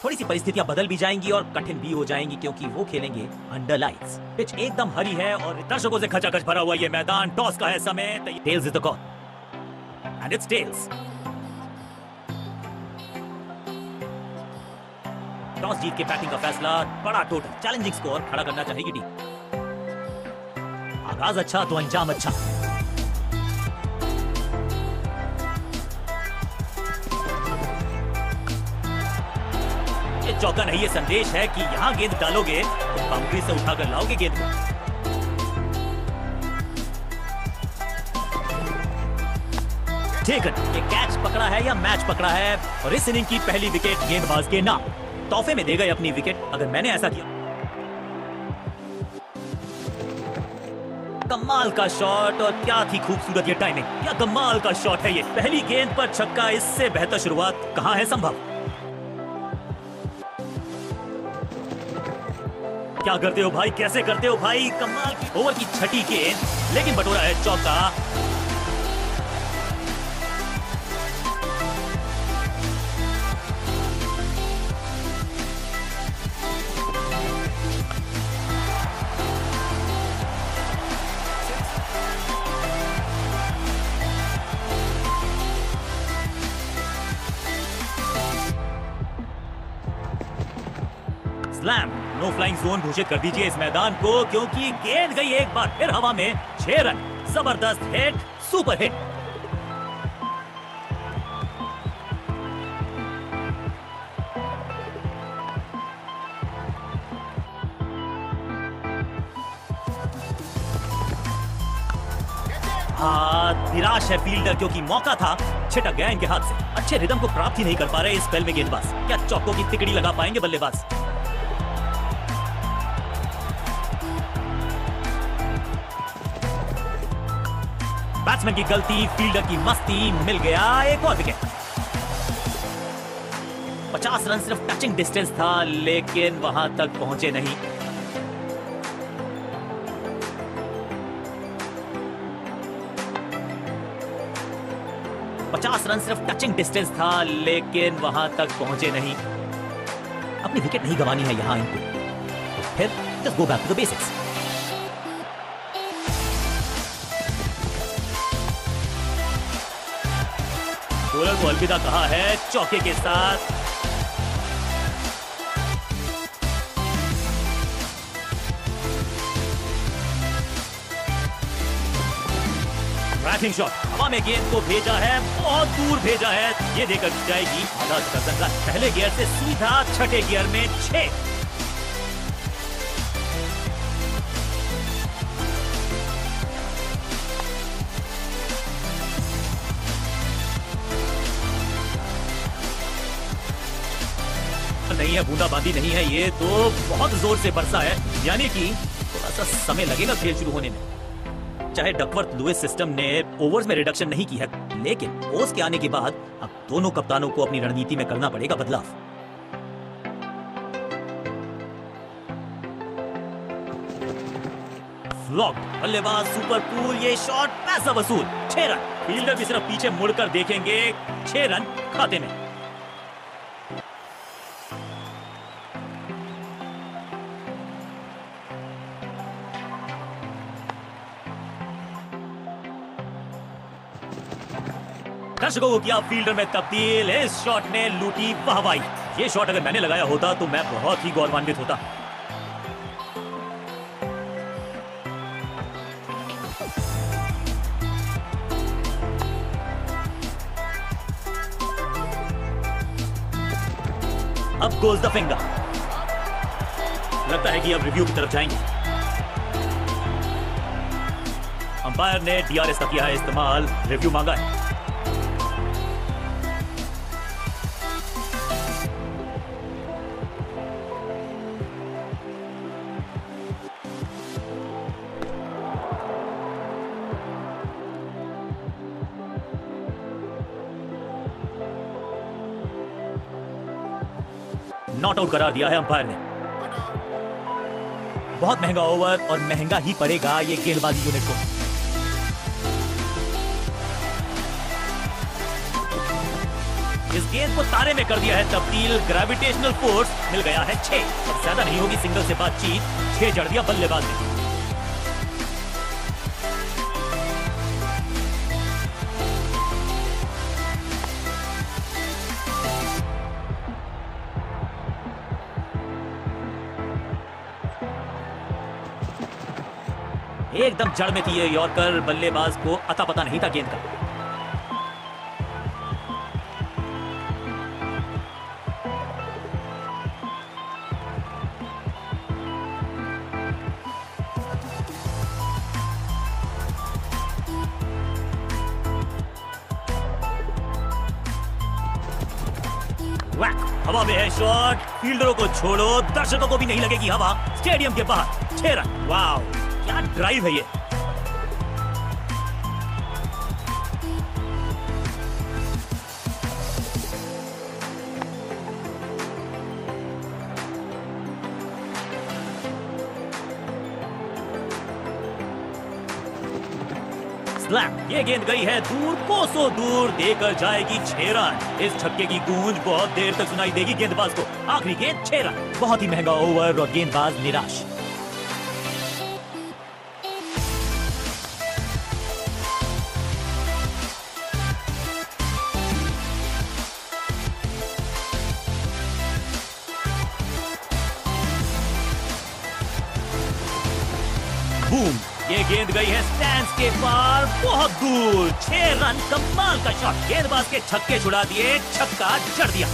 थोड़ी सी परिस्थितियां बदल भी जाएंगी और कठिन भी हो जाएंगी क्योंकि वो खेलेंगे अंडर लाइट्स। पिच एकदम हरी है और दर्शकों से खचाखच भरा हुआ ये मैदान। टॉस का है समय। Tails is the call and it's tails. Toss जीत के बैटिंग का फैसला, बड़ा टोटल चैलेंजिंग स्कोर खड़ा करना चाहेगी टीम। आगाज अच्छा तो अंजाम अच्छा। ये चौका नहीं, ये संदेश है कि यहां गेंद डालोगे तो बाउंड्री से उठाकर लाओगे गेंद को। ठीक है, ये कैच पकड़ा है या मैच पकड़ा है और इस इनिंग की पहली विकेट गेंदबाज के नाम। तोहफे में दे गए अपनी विकेट अगर मैंने ऐसा किया। कमाल का शॉट और क्या थी खूबसूरत ये टाइमिंग। क्या कमाल का शॉट है ये। पहली गेंद पर छक्का, इससे बेहतर शुरुआत कहां है संभव। क्या करते हो भाई, कैसे करते हो भाई। कमाल की ओवर की छठी गेंद, लेकिन बटोरा है चौका। स्लैम, नो फ्लाइंग जोन घोषित कर दीजिए इस मैदान को क्योंकि गेंद गई एक बार फिर हवा में। 6 रन, जबरदस्त हिट, सुपर हिट। निराश है फील्डर क्योंकि मौका था, छिटक गया इनके हाथ से। अच्छे रिदम को प्राप्त ही नहीं कर पा रहे इस स्पेल में गेंदबाज। क्या चौकों की तिकड़ी लगा पाएंगे बल्लेबाज। बैट्समैन की गलती, फील्डर की मस्ती, मिल गया एक और विकेट। 50 रन सिर्फ टचिंग डिस्टेंस था लेकिन वहां तक पहुंचे नहीं। रन सिर्फ टचिंग डिस्टेंस था लेकिन वहां तक पहुंचे नहीं। अपनी विकेट नहीं गंवानी है यहां इनको, तो फिर just go back to the basics. Bowler को अलविदा कहा है चौके के साथ। बैटिंग शॉट, हवा में गेंद को भेजा है, बहुत दूर भेजा है। ये देकर जाएगी आधा दर्जन रन। पहले गियर से सीधा छठे गियर में 6। नहीं है, बूंदाबांदी नहीं है, ये तो बहुत जोर से बरसा है। यानी कि थोड़ा सा समय लगेगा खेल शुरू होने में। चाहे डकवर्थ लुइस सिस्टम ने ओवर्स में रिडक्शन नहीं की है लेकिन ओस के आने के बाद अब दोनों कप्तानों को अपनी रणनीति में करना पड़ेगा बदलाव। फ्लॉक्ड, बल्लेबाज सुपर कूल, ये शॉट पैसा वसूल। 6 रन। फील्डर भी सिर्फ पीछे मुड़कर देखेंगे। 6 रन खाते में। दर्शकों को किया फील्डर में तब्दील। इस शॉट ने लूटी वाहवाही। ये शॉट अगर मैंने लगाया होता तो मैं बहुत ही गौरवान्वित होता। अब गोज द फिंगर। लगता है कि अब रिव्यू की तरफ जाएंगे। अंपायर ने डीआरएस का किया है इस्तेमाल, रिव्यू मांगा है। नॉट आउट करार दिया है अंपायर ने। बहुत महंगा ओवर और महंगा ही पड़ेगा ये गेंदबाजी यूनिट को। इस गेंद को तारे में कर दिया है तब्दील। ग्रेविटेशनल फोर्स मिल गया है 6। अब ज्यादा नहीं होगी सिंगल से बातचीत। 6 जड़ दिया बल्लेबाज ने। एकदम जड़ में थी ये यॉर्कर। बल्लेबाज को अता पता नहीं था गेंद का। हवा में है शॉट। फील्डरों को छोड़ो, दर्शकों को भी नहीं लगेगी हवा। स्टेडियम के बाहर 6 रन। वाह, क्या ड्राइव है ये। स्लैम। ये गेंद गई है दूर, कोसों दूर, देकर जाएगी 6 रन। इस छक्के की गूंज बहुत देर तक सुनाई देगी गेंदबाज को। आखिरी गेंद 6 रन। बहुत ही महंगा ओवर और गेंदबाज निराश। बूम, ये गेंद गई है स्टैंड्स के पार, बहुत दूर। 6 रन। कमाल का शॉट। गेंदबाज के छक्के छुड़ा दिए, छक्का जड़ दिया।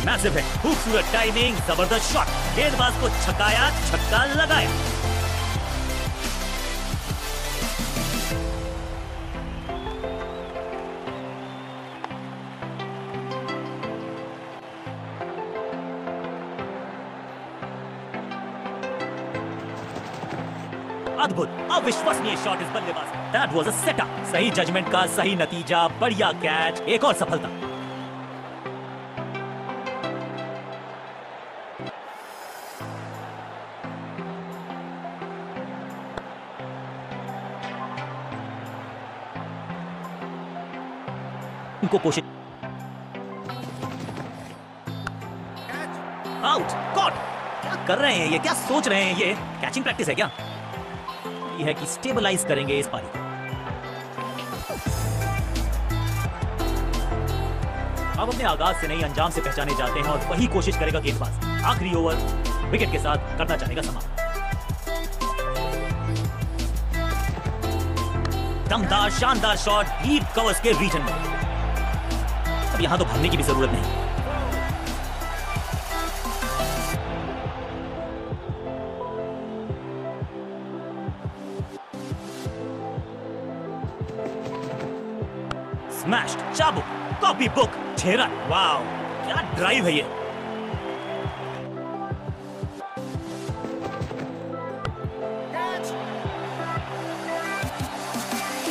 मैसिव है, खूबसूरत टाइमिंग, जबरदस्त शॉट। गेंदबाज को छकाया, छक्का लगाया। अद्भुत, अविश्वसनीय शॉट इस बल्लेबाज। That was a setup. सही जजमेंट का सही नतीजा, बढ़िया कैच, एक और सफलता। उनको कोशिश। Out, caught. क्या कर रहे हैं ये, क्या सोच रहे हैं ये? कैचिंग प्रैक्टिस है क्या? है कि स्टेबलाइज करेंगे इस पारी। अब अपने आगाज से नहीं अंजाम से पहचाने जाते हैं और वही कोशिश करेगा गेंदबाज। आखिरी ओवर विकेट के साथ करना चाहेगा समाप्त। दमदार शानदार शॉट डीप कवर्स के रीजन में। अब यहां तो भागने की भी जरूरत नहीं। स्मैश्ड, चाबुक, कॉपी बुक, 6 रन। वाओ, क्या ड्राइव है ये।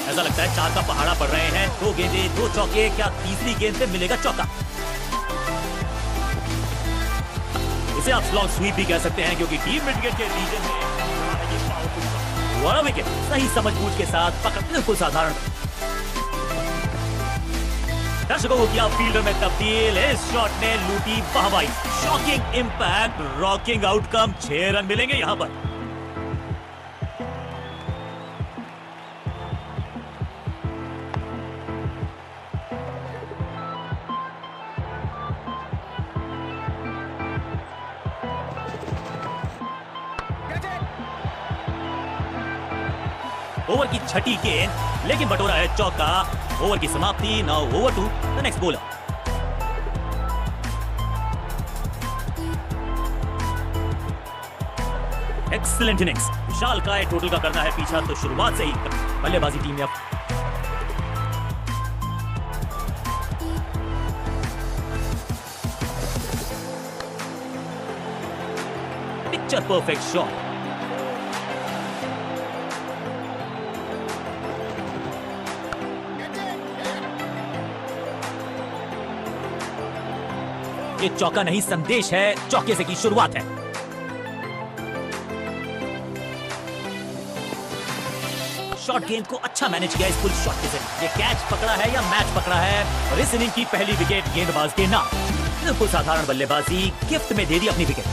ऐसा लगता है 4 का पहाड़ा पड़ रहे हैं। 2 गेंदें, 2 चौके। क्या तीसरी गेंद पे मिलेगा चौका? इसे आप स्लॉग स्वीप भी कह सकते हैं क्योंकि डीप मिड विकेट के रीजन में बड़ा विकेट। सही समझबूझ के साथ पकड़, बिल्कुल साधारण। दर्शकों को किया फील्डर में तब्दील। इस शॉट ने लूटी वाहवाही। Shocking impact, rocking outcome. 6 run मिलेंगे यहां पर। ओवर की छठी गेंद, लेकिन बटोरा है चौका। ओवर की समाप्ति। Now over to the next bowler. Excellent innings. विशाल काय टोटल का करना है पीछा तो शुरुआत से ही बल्लेबाजी टीम ने पिक्चर परफेक्ट शॉट। ये चौका नहीं संदेश है, चौके से की शुरुआत है। शॉट गेंद को अच्छा मैनेज किया इस पुल शॉट के जरिए। ये कैच पकड़ा है या मैच पकड़ा है और इस इनिंग की पहली विकेट गेंदबाज के नाम। बिल्कुल साधारण बल्लेबाजी, गिफ्ट में दे दी अपनी विकेट।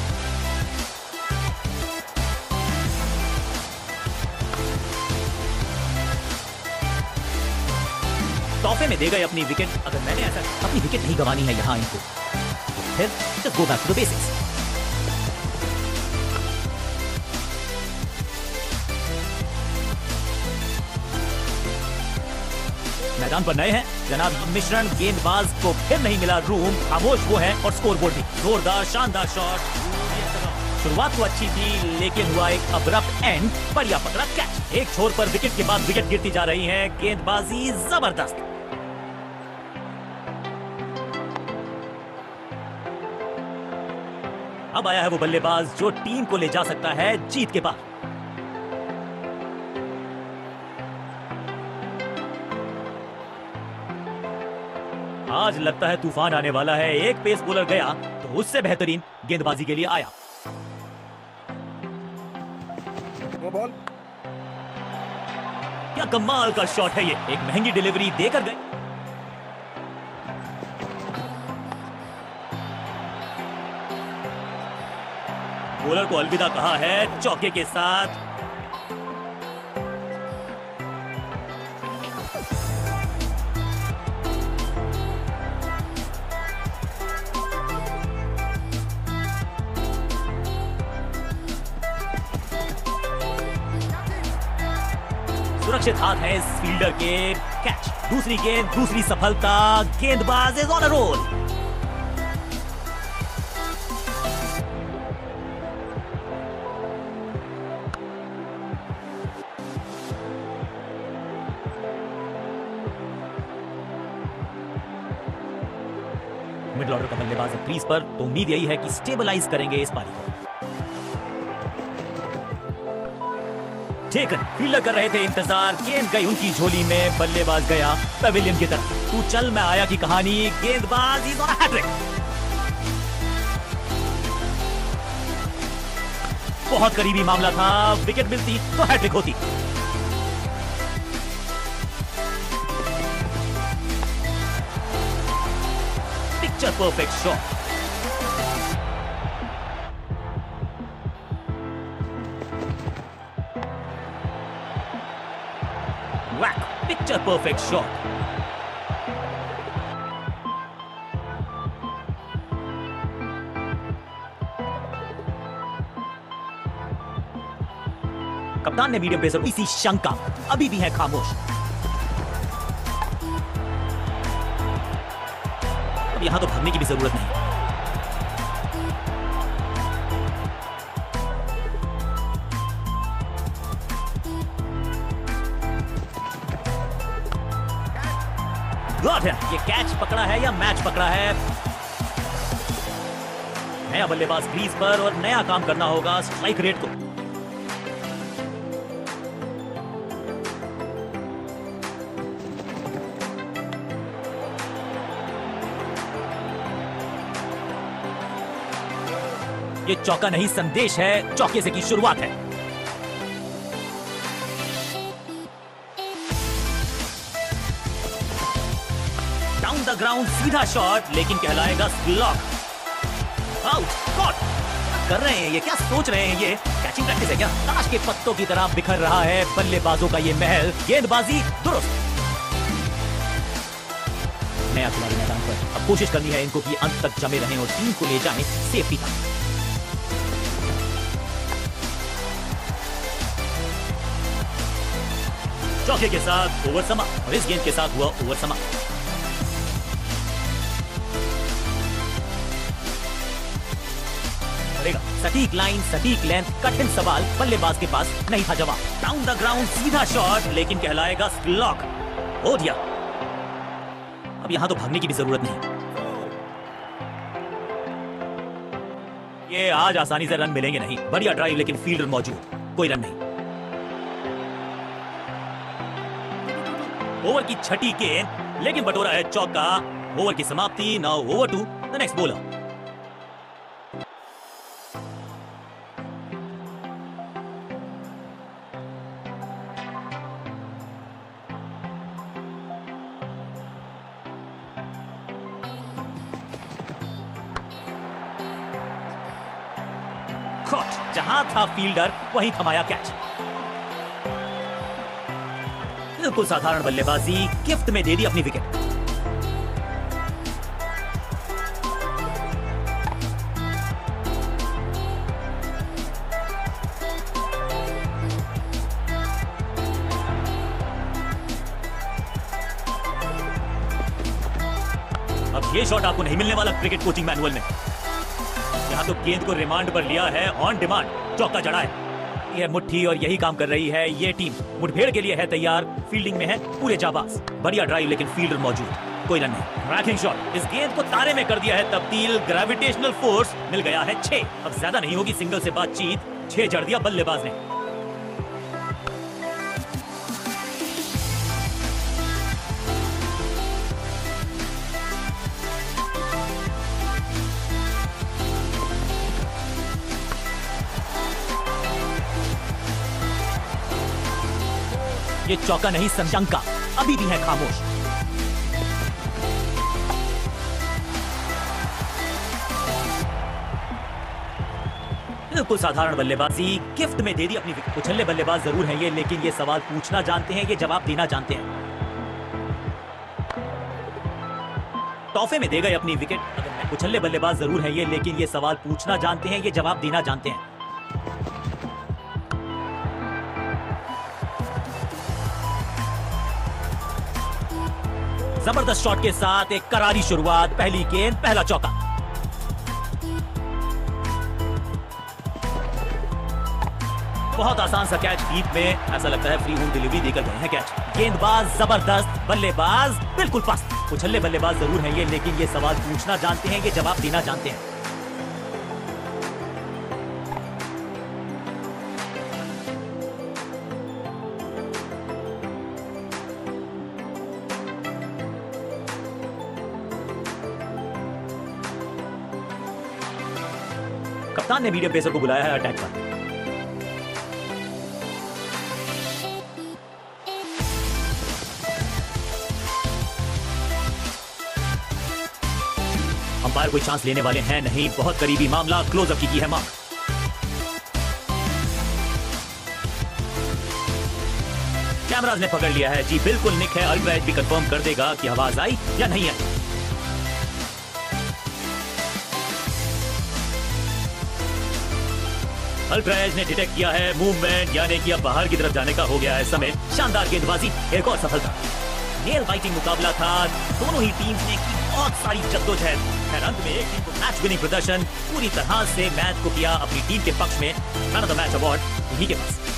तोहफे में दे गए अपनी विकेट। अगर मैंने ऐसा अपनी विकेट नहीं गंवानी है यहां इनको, फिर just go back to the basics। मैदान पर नए हैं जनाब मिश्रण, गेंदबाज को फिर नहीं मिला रूम, खामोश वो है और स्कोरबोर्ड भी। जोरदार शानदार शॉट। शुरुआत तो अच्छी थी लेकिन हुआ एक अब्रप्ट एंड। बढ़िया पकड़ा कैच। एक छोर पर विकेट के बाद विकेट गिरती जा रही है। गेंदबाजी जबरदस्त। अब आया है वो बल्लेबाज जो टीम को ले जा सकता है जीत के बाद। आज लगता है तूफान आने वाला है। एक पेस बॉलर गया तो उससे बेहतरीन गेंदबाजी के लिए आया। वो बॉल क्या कमाल का शॉट है ये। एक महंगी डिलीवरी देकर गए। बॉलर को अलविदा कहा है चौके के साथ। सुरक्षित हाथ है इस फील्डर के। कैच। दूसरी गेंद, दूसरी सफलता। गेंदबाज is on a roll. Middle order का बल्लेबाज क्रीज पर, तो उम्मीद यही है कि स्टेबलाइज करेंगे इस पारी को। टेकन फील्डर कर रहे थे इंतजार। गेंद गई उनकी झोली में। बल्लेबाज गया पवेलियन की तरफ। तू चल मैं आया की कहानी। गेंदबाज इज ऑन अ हैट्रिक। बहुत करीबी मामला था। विकेट मिलती तो हैट्रिक होती। Picture perfect shot. Picture perfect shot. कप्तान ने मीडियम पेसर इसी शंका अभी भी है खामोश। अब यहां तो भागने की भी जरूरत नहीं। ये कैच पकड़ा है या मैच पकड़ा है। नया बल्लेबाज क्रीज पर और नया काम करना होगा स्ट्राइक रेट को। ये चौका नहीं संदेश है, चौके से की शुरुआत है। डाउन द ग्राउंड सीधा शॉट, लेकिन कहलाएगा स्लॉक। आउट। कॉट कर रहे हैं ये, क्या सोच रहे हैं ये? कैचिंग प्रैक्टिस है क्या? ताश के पत्तों की तरह बिखर रहा है बल्लेबाजों का ये महल। गेंदबाजी दुरुस्त। नया खिलाड़ी मैदान पर। अब कोशिश करनी है इनको कि अंत तक जमे रहें और टीम को ले जाएं सेफ्टी तक। चौके के साथ ओवर समाप्त और इस गेंद के साथ हुआ ओवर समाप्त। सटीक लाइन, सटीक लेंथ, कठिन सवाल बल्लेबाज के पास नहीं था जवाब। डाउन द ग्राउंड सीधा शॉट, लेकिन कहलाएगा स्लॉक। हो दिया। अब यहां तो भागने की भी जरूरत नहीं। ये आज आसानी से रन मिलेंगे नहीं। बढ़िया ड्राइव लेकिन फील्डर मौजूद, कोई रन नहीं। ओवर की छठी गेंद, लेकिन बटोरा है चौका। ओवर की समाप्ति। Now over to the next bowler. Caught. जहां था फील्डर वहीं थमाया कैच। बिल्कुल साधारण बल्लेबाजी, गिफ्ट में दे दी अपनी विकेट। अब ये शॉट आपको नहीं मिलने वाला क्रिकेट कोचिंग मैनुअल में। यहां तो गेंद को रिमांड पर लिया है, ऑन डिमांड चौका जड़ा है। यह मुट्ठी और यही काम कर रही है ये टीम। मुठभेड़ के लिए है तैयार, फील्डिंग में है पूरे जाबाज। बढ़िया ड्राइव लेकिन फील्डर मौजूद, कोई रन नहीं। रैकिंग शॉट, इस गेंद को तारे में कर दिया है तब्दील। ग्रेविटेशनल फोर्स मिल गया है 6। अब ज्यादा नहीं होगी सिंगल से बातचीत, 6 जड़ दिया बल्लेबाज ने। ये चौका नहीं संशंका, अभी भी है खामोश। बिल्कुल साधारण बल्लेबाजी, गिफ्ट में दे दी अपनी विकेट। उछल्ले बल्लेबाज जरूर हैं ये, लेकिन ये सवाल पूछना जानते हैं, ये जवाब देना जानते हैं। तोहफे में दे गए अपनी विकेट। उछल्ले बल्लेबाज जरूर हैं ये, लेकिन ये सवाल पूछना जानते हैं, ये जवाब देना जानते हैं। जबरदस्त शॉट के साथ एक करारी शुरुआत, पहली गेंद पहला चौका। बहुत आसान सा कैच, डीप में ऐसा लगता है फ्री होम डिलीवरी देकर गए हैं कैच। गेंदबाज जबरदस्त, बल्लेबाज बिल्कुल पस्त। उछल्ले बल्लेबाज जरूर हैं ये, लेकिन ये सवाल पूछना जानते हैं, ये जवाब देना जानते हैं। कप्तान ने मीडियम पेसर को बुलाया है अटैक पर। अंपायर कोई चांस लेने वाले हैं नहीं, बहुत करीबी मामला, क्लोजअप की है मार्क। कैमराज ने पकड़ लिया है जी, बिल्कुल निक है। अल्ट्रा एज भी कंफर्म कर देगा कि आवाज आई या नहीं आई। अल्ट्रा एज ने डिटेक्ट किया है मूवमेंट, यानी कि अब बाहर की तरफ जाने का हो गया है समय। शानदार गेंदबाजी, एक और सफलता। नेल बाइटिंग मुकाबला था, दोनों ही टीम्स ने की बहुत सारी जद्दोजहद। अंत में एक टीम को मैच विनिंग प्रदर्शन, पूरी तरह से मैच को किया अपनी टीम के पक्ष में। Man of the match award उन्हीं के पास।